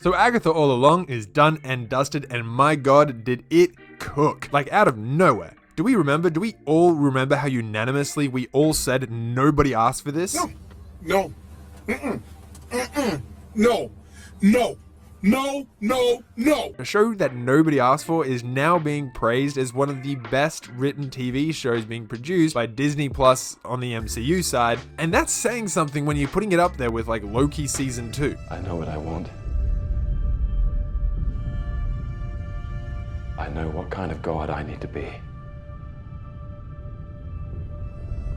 So Agatha All Along is done and dusted, and my god, did it cook. Like out of nowhere. Do we all remember how unanimously we all said nobody asked for this? No. No. A show that nobody asked for is now being praised as one of the best written TV shows being produced by Disney Plus on the MCU side, and that's saying something when you're putting it up there with like Loki season 2. I know what I want. I know what kind of god I need to be.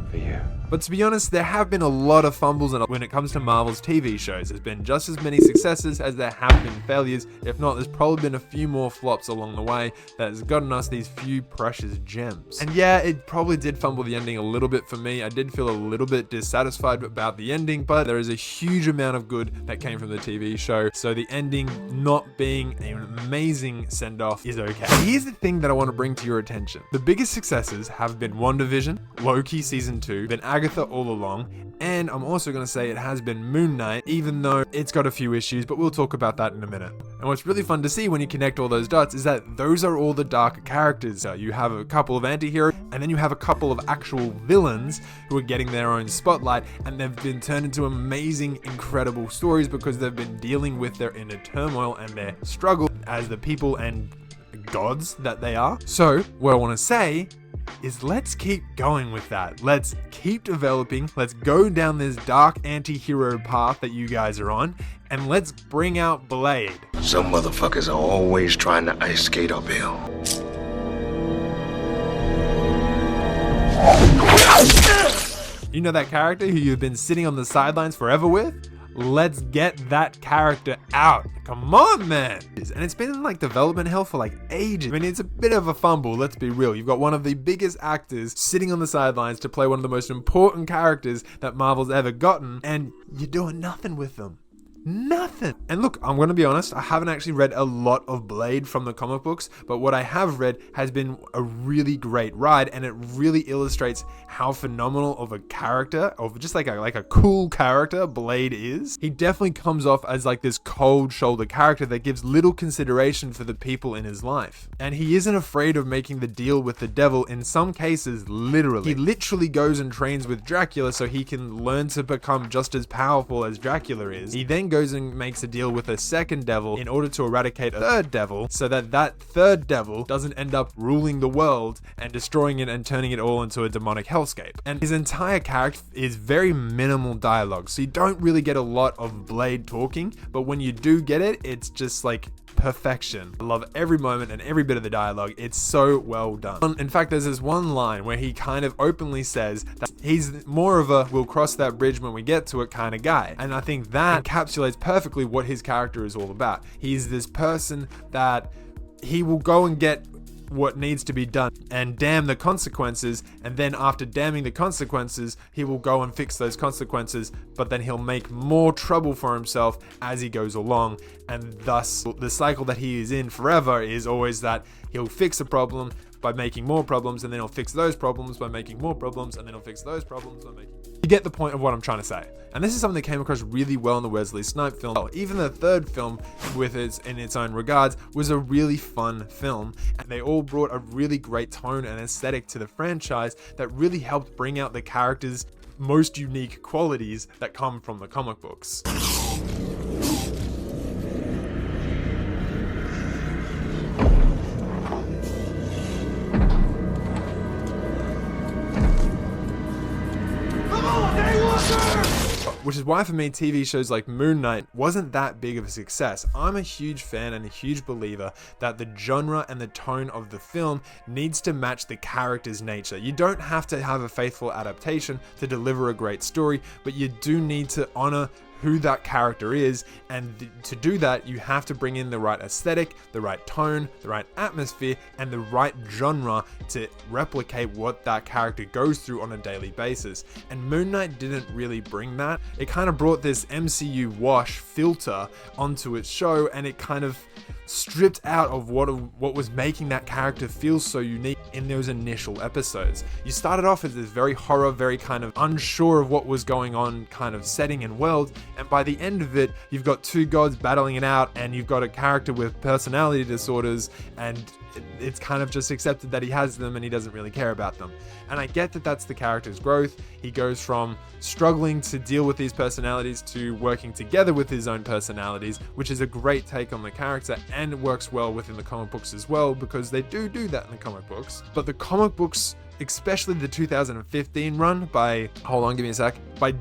For you. But to be honest, there have been a lot of fumbles when it comes to Marvel's TV shows. There's been just as many successes as there have been failures. If not, there's probably been a few more flops along the way that has gotten us these few precious gems. And yeah, it probably did fumble the ending a little bit for me. I did feel a little bit dissatisfied about the ending, but there is a huge amount of good that came from the TV show. So the ending not being an amazing send-off is okay. Here's the thing that I want to bring to your attention. The biggest successes have been WandaVision, Loki season 2, then Agatha All Along, and I'm also going to say it has been Moon Knight, even though it's got a few issues, but we'll talk about that in a minute. And what's really fun to see when you connect all those dots is that those are all the darker characters. You have a couple of anti-heroes, and then you have a couple of actual villains who are getting their own spotlight, and they've been turned into amazing, incredible stories because they've been dealing with their inner turmoil and their struggle as the people and gods that they are. So, what I want to say is let's keep going with that. Let's keep developing. Let's go down this dark anti-hero path that you guys are on, and let's bring out Blade. Some motherfuckers are always trying to ice skate uphill. You know that character who you've been sitting on the sidelines forever with? Let's get that character out. Come on, man. And it's been in like development hell for like ages. I mean, it's a bit of a fumble, let's be real. You've got one of the biggest actors sitting on the sidelines to play one of the most important characters that Marvel's ever gotten, and you're doing nothing with them. Nothing. And look, I'm going to be honest, I haven't actually read a lot of Blade from the comic books, but what I have read has been a really great ride, and it really illustrates how phenomenal of a character, of just like a cool character Blade is. He definitely comes off as like this cold shoulder character that gives little consideration for the people in his life. And he isn't afraid of making the deal with the devil, in some cases literally. He literally goes and trains with Dracula so he can learn to become just as powerful as Dracula is. He then goes and makes a deal with a second devil in order to eradicate a third devil, so that third devil doesn't end up ruling the world and destroying it and turning it all into a demonic hellscape. And his entire character is very minimal dialogue, so you don't really get a lot of Blade talking, but when you do get it, it's just like perfection. I love every moment and every bit of the dialogue. It's so well done. In fact, there's this one line where he kind of openly says that he's more of a we'll cross that bridge when we get to it kind of guy. And I think that encapsulates perfectly what his character is all about. He's this person that he will go and get what needs to be done and damn the consequences, and then after damning the consequences he will go and fix those consequences, but then he'll make more trouble for himself as he goes along, and thus the cycle that he is in forever is always that he'll fix a problem by making more problems, and then he'll fix those problems by making more problems, and then he'll fix those problems by making... You get the point of what I'm trying to say. And this is something that came across really well in the Wesley Snipes film. Even the third film, in its own regards, was a really fun film, and they all brought a really great tone and aesthetic to the franchise that really helped bring out the characters' most unique qualities that come from the comic books. Which is why for me TV shows like Moon Knight wasn't that big of a success. I'm a huge fan and a huge believer that the genre and the tone of the film needs to match the character's nature. You don't have to have a faithful adaptation to deliver a great story, but you do need to honor who that character is, and to do that you have to bring in the right aesthetic, the right tone, the right atmosphere, and the right genre to replicate what that character goes through on a daily basis. And Moon Knight didn't really bring that. It kind of brought this MCU wash filter onto its show, and it kind of stripped out of what was making that character feel so unique in those initial episodes. You started off as this very horror, very kind of unsure of what was going on kind of setting and world, and by the end of it, you've got two gods battling it out, and you've got a character with personality disorders, and it's kind of just accepted that he has them and he doesn't really care about them. And I get that that's the character's growth. He goes from struggling to deal with these personalities to working together with his own personalities, which is a great take on the character, and it works well within the comic books as well, because they do that in the comic books. But the comic books, especially the 2015 run by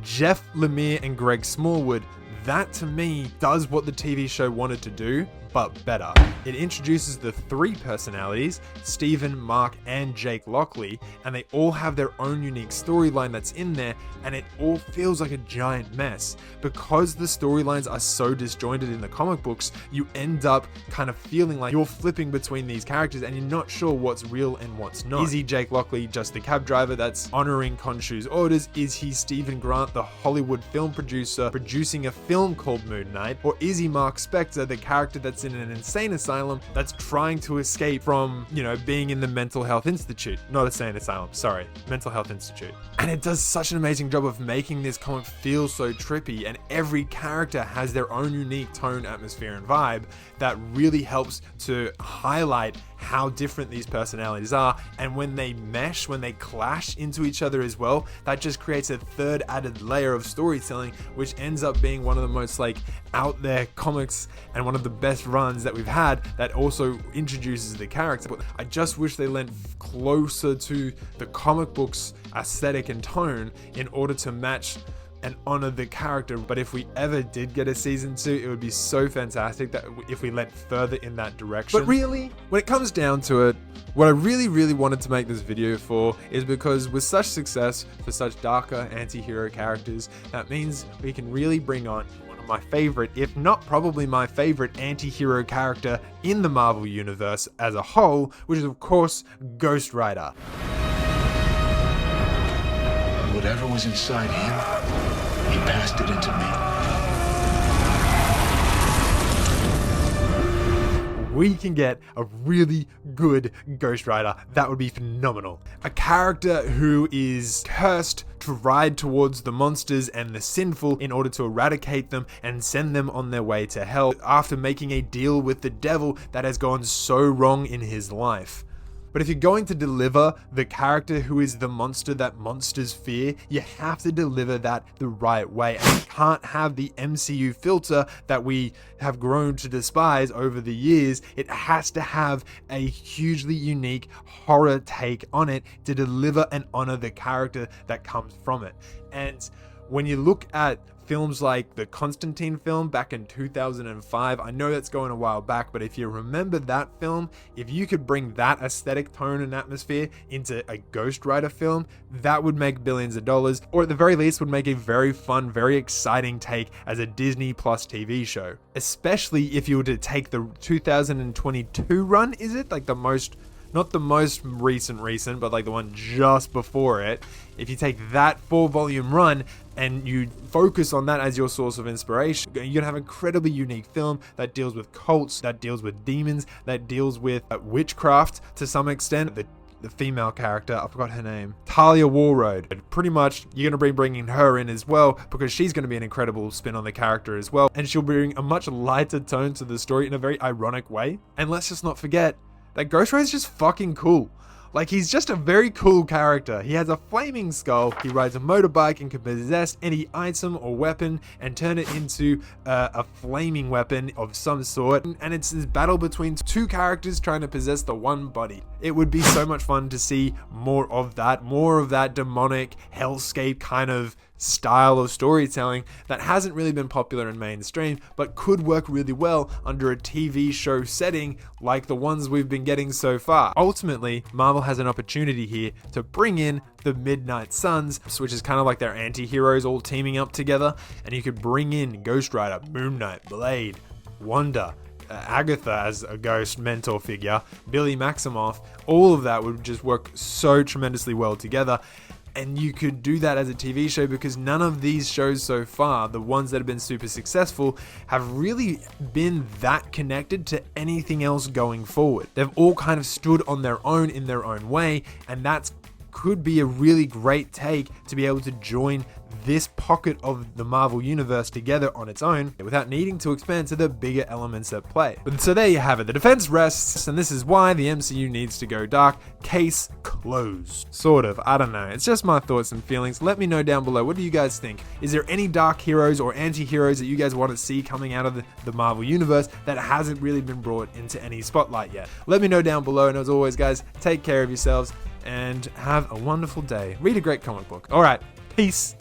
Jeff Lemire and Greg Smallwood, that to me does what the TV show wanted to do, but better. It introduces the three personalities, Stephen, Mark, and Jake Lockley, and they all have their own unique storyline that's in there, and it all feels like a giant mess. Because the storylines are so disjointed in the comic books, you end up kind of feeling like you're flipping between these characters and you're not sure what's real and what's not. Is he Jake Lockley, just the cab driver that's honoring Khonshu's orders? Is he Stephen Grant, the Hollywood film producer, producing a film called Moon Knight? Or is he Mark Spector, the character that's in an insane asylum that's trying to escape from, being in the mental health institute? Not insane asylum, sorry, mental health institute. And it does such an amazing job of making this comic feel so trippy, and every character has their own unique tone, atmosphere, and vibe that really helps to highlight how different these personalities are. And when they mesh, when they clash into each other as well, that just creates a third added layer of storytelling, which ends up being one of the most out there comics and one of the best runs that we've had, that also introduces the character. But I just wish they lent closer to the comic books aesthetic and tone in order to match and honor the character. But if we ever did get a season 2, it would be so fantastic that if we went further in that direction. But really, when it comes down to it, what I really wanted to make this video for is because with such success for such darker anti-hero characters, that means we can really bring on one of my favorite, if not probably my favorite anti-hero character in the Marvel Universe as a whole, which is of course Ghost Rider. Whatever was inside him, he passed it into me. We can get a really good Ghost Rider. That would be phenomenal. A character who is cursed to ride towards the monsters and the sinful in order to eradicate them and send them on their way to hell after making a deal with the devil that has gone so wrong in his life. But if you're going to deliver the character who is the monster that monsters fear, you have to deliver that the right way. And you can't have the MCU filter that we have grown to despise over the years. It has to have a hugely unique horror take on it to deliver and honor the character that comes from it. And when you look at films like the Constantine film back in 2005, I know that's going a while back, but if you remember that film, if you could bring that aesthetic tone and atmosphere into a Ghost Rider film, that would make billions of dollars, or at the very least would make a very fun, very exciting take as a Disney Plus TV show. Especially if you were to take the 2022 run, is it? Not the most recent, but the one just before it. If you take that 4-volume run and you focus on that as your source of inspiration, you're gonna have an incredibly unique film that deals with cults, that deals with demons, that deals with witchcraft to some extent. The female character, I forgot her name, Talia Warroad. Pretty much, you're going to be bringing her in as well, because she's going to be an incredible spin on the character as well. And she'll bring a much lighter tone to the story in a very ironic way. And let's just not forget that Ghost Rider is just fucking cool. He's just a very cool character. He has a flaming skull, he rides a motorbike and can possess any item or weapon and turn it into a flaming weapon of some sort. And it's this battle between two characters trying to possess the one body. It would be so much fun to see more of that demonic hellscape kind of style of storytelling that hasn't really been popular in mainstream, but could work really well under a TV show setting like the ones we've been getting so far. Ultimately, Marvel has an opportunity here to bring in the Midnight Suns, which is kind of like their anti-heroes all teaming up together, and you could bring in Ghost Rider, Moon Knight, Blade, Wanda, Agatha as a ghost mentor figure, Billy Maximoff. All of that would just work so tremendously well together. And you could do that as a TV show because none of these shows so far, the ones that have been super successful, have really been that connected to anything else going forward. They've all kind of stood on their own in their own way, and that's could be a really great take to be able to join this pocket of the Marvel Universe together on its own without needing to expand to the bigger elements at play. But so there you have it. The defense rests, and this is why the MCU needs to go dark. Case closed. Sort of. I don't know. It's just my thoughts and feelings. Let me know down below. What do you guys think? Is there any dark heroes or anti-heroes that you guys want to see coming out of the Marvel Universe that hasn't really been brought into any spotlight yet? Let me know down below. And as always, guys, take care of yourselves and have a wonderful day. Read a great comic book. All right. Peace.